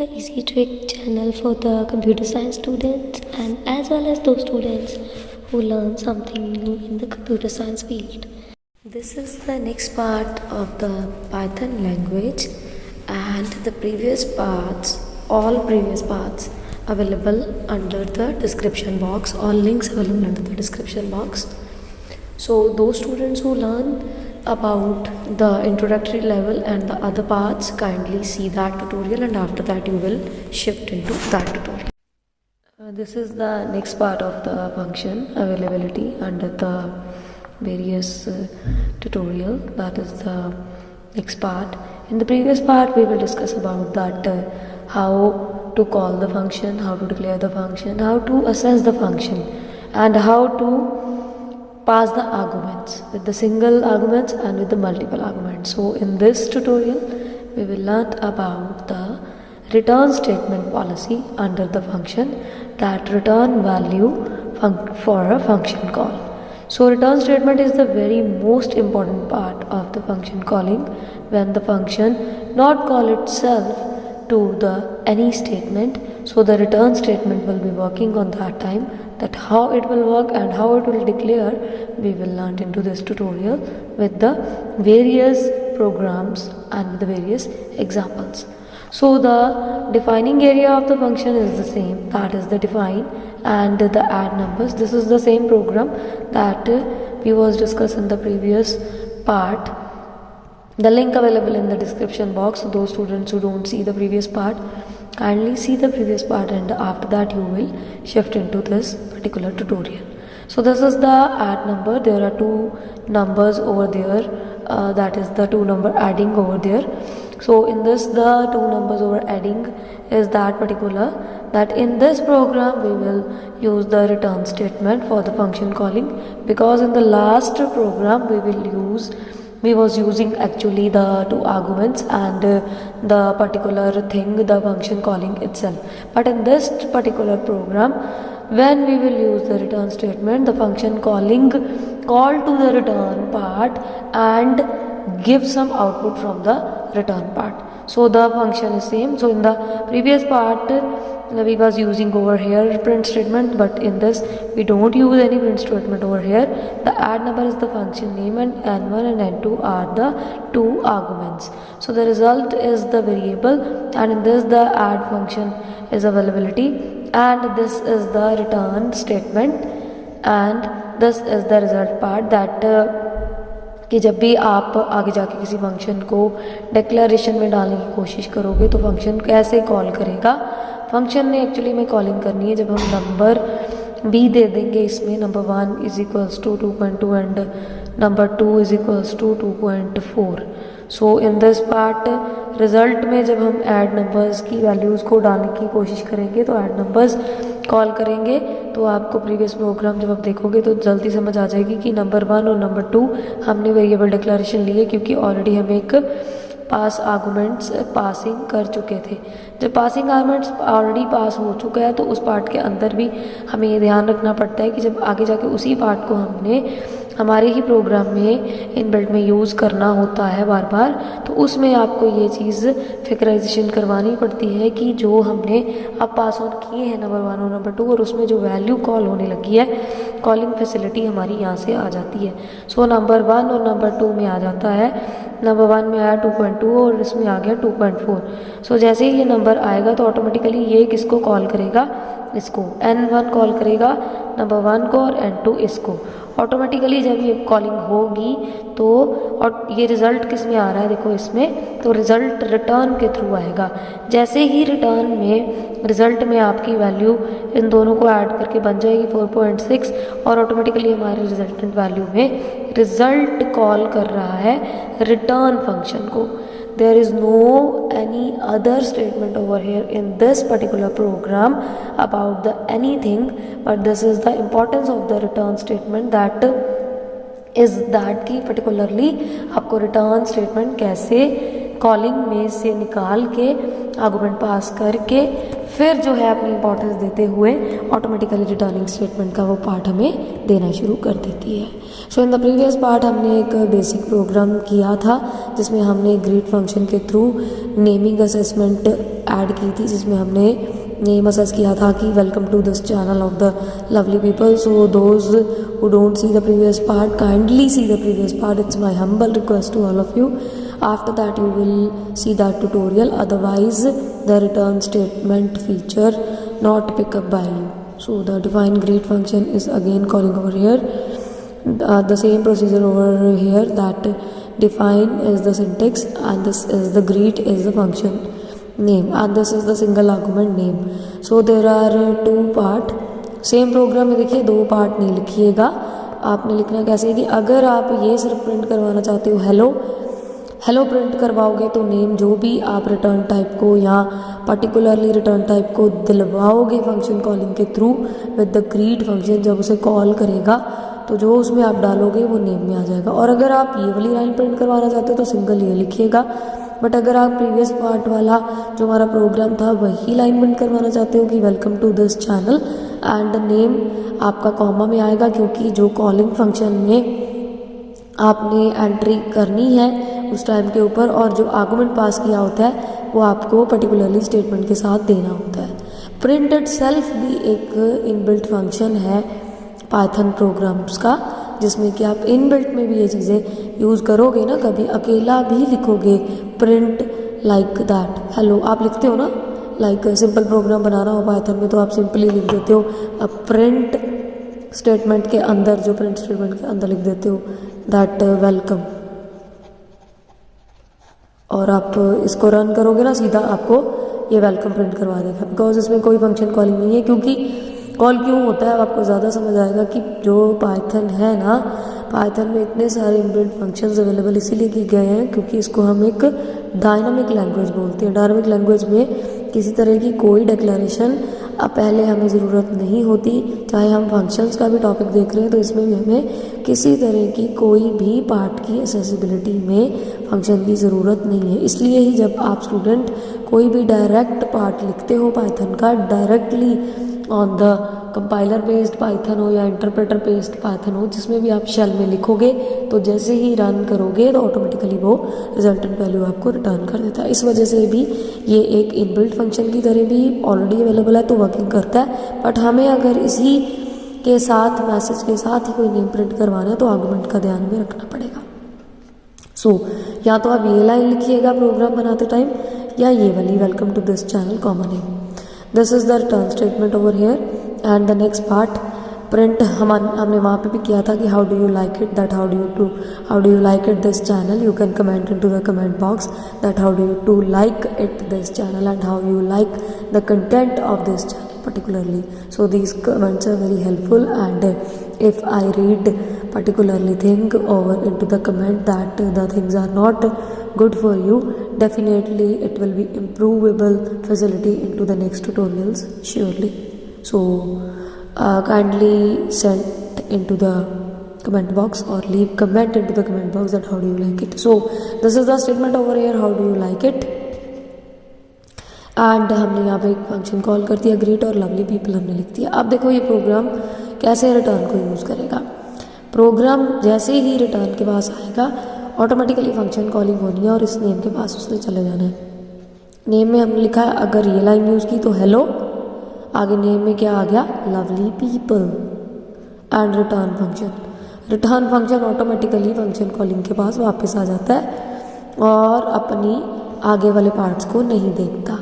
the Easy Trick channel for the computer science students and as well as those students who learn something new in the computer science field. This is the next part of the Python language, and the previous parts, all previous parts available under the description box, all links available under the description box. So those students who learn about the introductory level and the other parts, kindly see that tutorial, and after that you will shift into that tutorial. This is the next part of the function availability under the various tutorial. That is the next part. In the previous part we will discuss about that how to call the function, how to declare the function, how to assess the function, and how to pass the arguments with the single arguments and with the multiple arguments. So in this tutorial we will learn about the return statement policy under the function, that return value for a function call. So return statement is the very most important part of the function calling. When the function not call itself to the any statement, so the return statement will be working on that time. That how it will work and how it will declare, we will learn into this tutorial with the various programs and the various examples. So the defining area of the function is the same, that is the define and the add numbers. This is the same program that we was discussed in the previous part. The link available in the description box. So those students who don't see the previous part, kindly see the previous part, and after that you will shift into this particular tutorial. So this is the add number. There are two numbers over there, that is the two number adding over there. So in this, the two numbers over adding is that particular, that in this program we will use the return statement for the function calling, because in the last program we was using actually the two arguments and the particular thing, the function calling itself. But in this particular program, when we will use the return statement, the function calling call to the return part and give some output from the return part. So the function is same. So in the previous part we was using over here print statement, but in this we don't use any print statement over here. The add number is the function name, and n1 and n2 are the two arguments. So the result is the variable, and in this the add function is availability, and this is the return statement, and this is the result part, that कि जब भी आप आगे जाके किसी function को declaration में डालने की कोशिश करोगे तो फंक्शन कैसे कॉल करेगा. फंक्शन ने एक्चुअली में कॉलिंग करनी है जब हम नंबर b दे देंगे इसमें, number 1 is equals to 2.2 and number 2 is equals to 2.4. So in this part result में जब हम ऐड नंबर्स की वैल्यूज़ को डालने की कोशिश करेंगे तो ऐड नंबर्स कॉल करेंगे, तो आपको प्रीवियस प्रोग्राम जब आप देखोगे तो जल्दी समझ आ जाएगी कि नंबर 1 और नंबर 2 हमने वेरिएबल डिक्लेरेशन लिए, क्योंकि ऑलरेडी हम एक पास आर्गूमेंट्स पासिंग कर चुके थे. जब पासिंग आर्गूमेंट्स ऑलरेडी पास हो चुका है तो उस पार्ट के अंदर भी हमें ये ध्यान रखना पड़ता है कि जब आगे जाके उसी पार्ट को हमने हमारे ही प्रोग्राम में इनबिल्ट में यूज़ करना होता है बार बार, तो उसमें आपको ये चीज़ फिक्राइजेशन करवानी पड़ती है कि जो हमने अब पास ऑन किए हैं नंबर 1 और नंबर 2, और उसमें जो वैल्यू कॉल होने लगी है, कॉलिंग फैसिलिटी हमारी यहाँ से आ जाती है. सो नंबर 1 और नंबर 2 में आ जाता है, नंबर 1 में आया 2.2 और इसमें आ गया 2.4. सो जैसे ही ये नंबर आएगा तो ऑटोमेटिकली ये किसको कॉल करेगा, इसको n1 कॉल करेगा नंबर 1 को, और n2 इसको. ऑटोमेटिकली जब ये कॉलिंग होगी तो और ये रिज़ल्ट किस में आ रहा है, देखो इसमें, तो रिज़ल्ट रिटर्न के थ्रू आएगा. जैसे ही रिटर्न में रिज़ल्ट में आपकी वैल्यू इन दोनों को ऐड करके बन जाएगी 4.6, और ऑटोमेटिकली हमारे रिजल्टेंट वैल्यू में रिज़ल्ट कॉल कर रहा है रिटर्न फंक्शन को. There is no any other statement over here in this particular program about the anything, but this is the importance of the return statement, that is that कि particularly आपको return statement कैसे calling में से निकाल के argument पास करके फिर जो है अपनी इंपॉर्टेंस देते हुए ऑटोमेटिकली रिटर्निंग स्टेटमेंट का वो पार्ट हमें देना शुरू कर देती है। So in the previous part हमने एक बेसिक प्रोग्राम किया था जिसमें हमने ग्रीट फंक्शन के थ्रू नेमिंग असेसमेंट ऐड की थी, जिसमें हमने नेम असेस किया था कि welcome to this channel of the lovely people. So those who don't see the previous part, kindly see the previous part, it's my humble request to all of you. After that you will see that tutorial, otherwise the return statement feature not pick up by you. So the define greet function is again calling over here, the same procedure over here, that define is the syntax and this is the greet is the function name and this is the single argument name. So there are two part. Same programme में देखिए दो part नहीं लिखिएगा, आपने लिखना कैसे है कि अगर आप ये सिर्फ प्रिंट करवाना चाहते हो हेलो प्रिंट करवाओगे तो नेम जो भी आप रिटर्न टाइप को या पर्टिकुलरली रिटर्न टाइप को दिलवाओगे फंक्शन कॉलिंग के through with the greet function, जब उसे कॉल करेगा तो जो उसमें आप डालोगे वो नेम में आ जाएगा। और अगर आप ये वाली लाइन प्रिंट करवाना चाहते हो तो सिंगल ये लिखिएगा, बट अगर आप प्रीवियस पार्ट वाला जो हमारा प्रोग्राम था वही लाइन प्रिंट करवाना चाहते हो कि welcome to this channel and name आपका कॉमा में आएगा, क्योंकि जो कॉलिंग फंक्शन में आपने एंट्री करनी है उस टाइम के ऊपर और जो आर्गुमेंट पास किया होता है वो आपको पर्टिकुलरली स्टेटमेंट के साथ देना होता है। प्रिंट इटसेल्फ भी एक इनबिल्ट फंक्शन है पाइथन प्रोग्राम्स का, जिसमें कि आप इनबिल्ट में भी ये चीज़ें यूज़ करोगे ना, कभी अकेला भी लिखोगे प्रिंट लाइक दैट हेलो आप लिखते हो ना, लाइक सिंपल प्रोग्राम बनाना हो पाइथन में तो आप सिंपली लिख देते हो प्रिंट स्टेटमेंट के अंदर, जो प्रिंट स्टेटमेंट के अंदर लिख देते हो दैट वेलकम, और आप इसको रन करोगे ना सीधा आपको ये वेलकम प्रिंट करवा देगा, बिकॉज इसमें कोई फंक्शन कॉलिंग नहीं है। क्योंकि कॉल क्यों होता है आपको ज़्यादा समझ आएगा कि जो पाइथन है ना, पाइथन में इतने सारे इनबिल्ट फंक्शंस अवेलेबल इसीलिए किए गए हैं क्योंकि इसको हम एक डायनामिक लैंग्वेज बोलते हैं। डायनामिक लैंग्वेज में किसी तरह की कोई डिक्लेरेशन अब पहले हमें ज़रूरत नहीं होती, चाहे हम फंक्शंस का भी टॉपिक देख रहे हैं तो इसमें भी हमें किसी तरह की कोई भी पार्ट की एक्सेसिबिलिटी में फंक्शन की ज़रूरत नहीं है। इसलिए ही जब आप स्टूडेंट कोई भी डायरेक्ट पार्ट लिखते हो पाइथन का, directly on the compiler based Python हो या इंटरप्रेटर बेस्ड पाइथन हो, जिसमें भी आप शेल में लिखोगे तो जैसे ही रन करोगे तो ऑटोमेटिकली वो रिजल्टेंट वैल्यू आपको रिटर्न कर देता है। इस वजह से भी ये एक इनबिल्ट फंक्शन की तरह भी ऑलरेडी अवेलेबल है तो वर्किंग करता है। बट हमें अगर इसी के साथ मैसेज के साथ ही कोई नेम प्रिंट करवाना है तो आर्गुमेंट का ध्यान में रखना पड़ेगा। सो या तो आप ये लाइन लिखिएगा प्रोग्राम बनाते टाइम या ये वाली welcome to this channel common name. This is the return statement over here and the next part print हमने वहाँ पे भी किया था कि how do you like it, that how do you like it this channel, you can comment into the comment box that how do you like it this channel and how you like the content of this channel particularly. So these comments are very helpful, and if I read particularly thing over into the comment that the things are not good for you, definitely it will be improvable facility into the next tutorials surely. So kindly send into the comment box or leave comment into the comment box that how do you like it. So this is the statement over here, how do you like it, and हमने यहाँ पे एक function call कर दिया greet और lovely people हमने लिख दिया। अब देखो ये प्रोग्राम कैसे रिटर्न को यूज़ करेगा। प्रोग्राम जैसे ही रिटर्न के पास आएगा ऑटोमेटिकली फंक्शन कॉलिंग होनी है और इस नेम के पास उसने चले जाना है। नेम में हमने लिखा है अगर ये लाइन यूज़ की तो हेलो, आगे नेम में क्या आ गया lovely people and return function automatically function calling के पास वापस आ जाता है और अपनी आगे वाले पार्ट्स को नहीं देखता।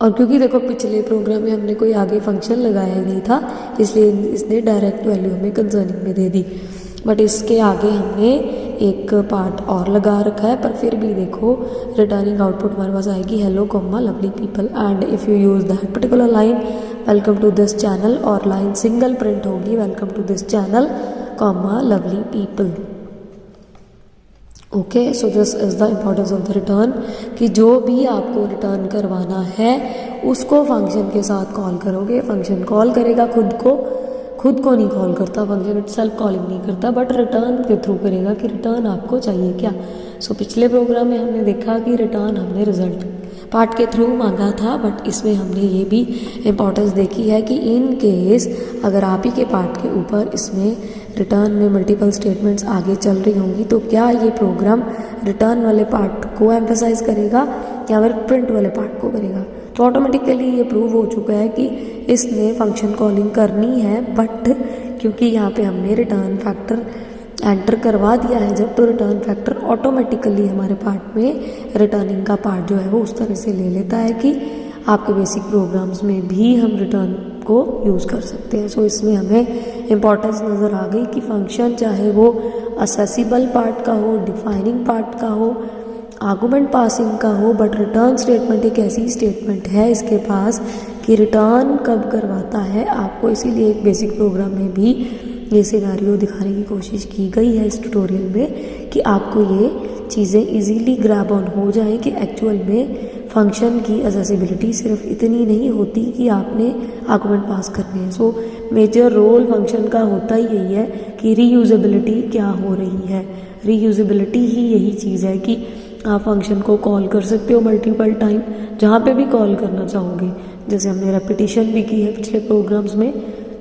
और क्योंकि देखो पिछले प्रोग्राम में हमने कोई आगे फंक्शन लगाया ही नहीं था इसलिए इसने डायरेक्ट वैल्यू हमें कंसर्निंग में दे दी, बट इसके आगे हमने एक पार्ट और लगा रखा है। पर फिर भी देखो रिटर्निंग आउटपुट हमारे पास आएगी hello comma lovely people and if you use that particular line welcome to this channel और लाइन सिंगल प्रिंट होगी welcome to this channel comma lovely people. Okay, so this is the importance of the return कि जो भी आपको return करवाना है उसको function के साथ कॉल करोगे। फंक्शन कॉल करेगा खुद को नहीं कॉल करता, फंक्शन इटसेल्फ कॉलिंग नहीं करता, बट रिटर्न के थ्रू करेगा कि रिटर्न आपको चाहिए क्या। सो पिछले प्रोग्राम में हमने देखा कि रिटर्न हमने रिजल्ट पार्ट के थ्रू मांगा था, बट इसमें हमने ये भी इम्पोर्टेंस देखी है कि इन केस अगर आप ही के पार्ट के ऊपर इसमें रिटर्न में मल्टीपल स्टेटमेंट्स आगे चल रही होंगी तो क्या ये प्रोग्राम रिटर्न वाले पार्ट को एम्फेसाइज करेगा या फिर प्रिंट वाले पार्ट को करेगा। तो ऑटोमेटिकली ये प्रूव हो चुका है कि इसने फंक्शन कॉलिंग करनी है, बट क्योंकि यहाँ पे हमने रिटर्न फैक्टर एंटर करवा दिया है जब, तो रिटर्न फैक्टर ऑटोमेटिकली हमारे पार्ट में रिटर्निंग का पार्ट जो है वो उस तरह से ले लेता है कि आपके बेसिक प्रोग्राम्स में भी हम रिटर्न को यूज़ कर सकते हैं। सो इसमें हमें इम्पॉर्टेंस नज़र आ गई कि फंक्शन चाहे वो असेसिबल पार्ट का हो, डिफाइनिंग पार्ट का हो, आर्गुमेंट पासिंग का हो, बट रिटर्न स्टेटमेंट एक ऐसी स्टेटमेंट है इसके पास कि रिटर्न कब करवाता है आपको। इसीलिए एक बेसिक प्रोग्राम में भी ये सिनेरियो दिखाने की कोशिश की गई है इस ट्यूटोरियल में कि आपको ये चीज़ें इजीली ग्रैब ऑन हो जाए कि एक्चुअल में फंक्शन की असेसिबिलिटी सिर्फ इतनी नहीं होती कि आपने आर्गुमेंट पास करने हैं। सो मेजर रोल फंक्शन का होता ही यही है कि रीयूजेबिलिटी क्या हो रही है। रीयूजेबिलिटी ही यही चीज़ है कि आप फंक्शन को कॉल कर सकते हो मल्टीपल टाइम जहाँ पे भी कॉल करना चाहोगे। जैसे हमने रेपिटेशन भी की है पिछले प्रोग्राम्स में,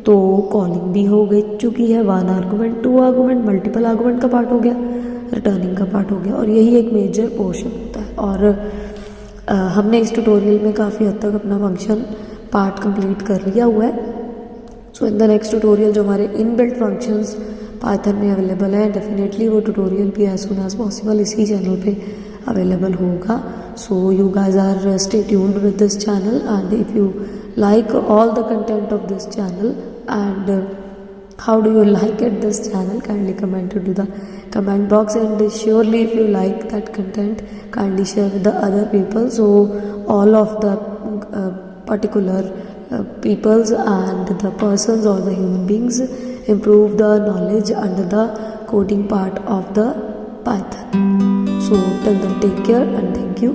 तो कॉलिंग भी हो गई चुकी है, 1 आर्गुमेंट 2 आर्गुमेंट मल्टीपल आर्गुमेंट का पार्ट हो गया, रिटर्निंग का पार्ट हो गया, और यही एक मेजर पोर्शन होता है। और हमने इस ट्यूटोरियल में काफ़ी हद तक अपना फंक्शन पार्ट कंप्लीट कर लिया हुआ है। So in the next tutorial जो हमारे इनबिल्ट फंक्शंस पाइथन में अवेलेबल है, डेफिनेटली वो ट्यूटोरियल भी एज सून एज पॉसिबल इसी चैनल पे अवेलेबल होगा। So you guys are stay tuned with this channel, and if you like all the content of this channel and how do you like it this channel, kindly comment it to the comment box, and surely if you like that content kindly share with the other people so all of the particular peoples and the persons or the human beings improve the knowledge under the coding part of the Python. So till then, take care and thank you.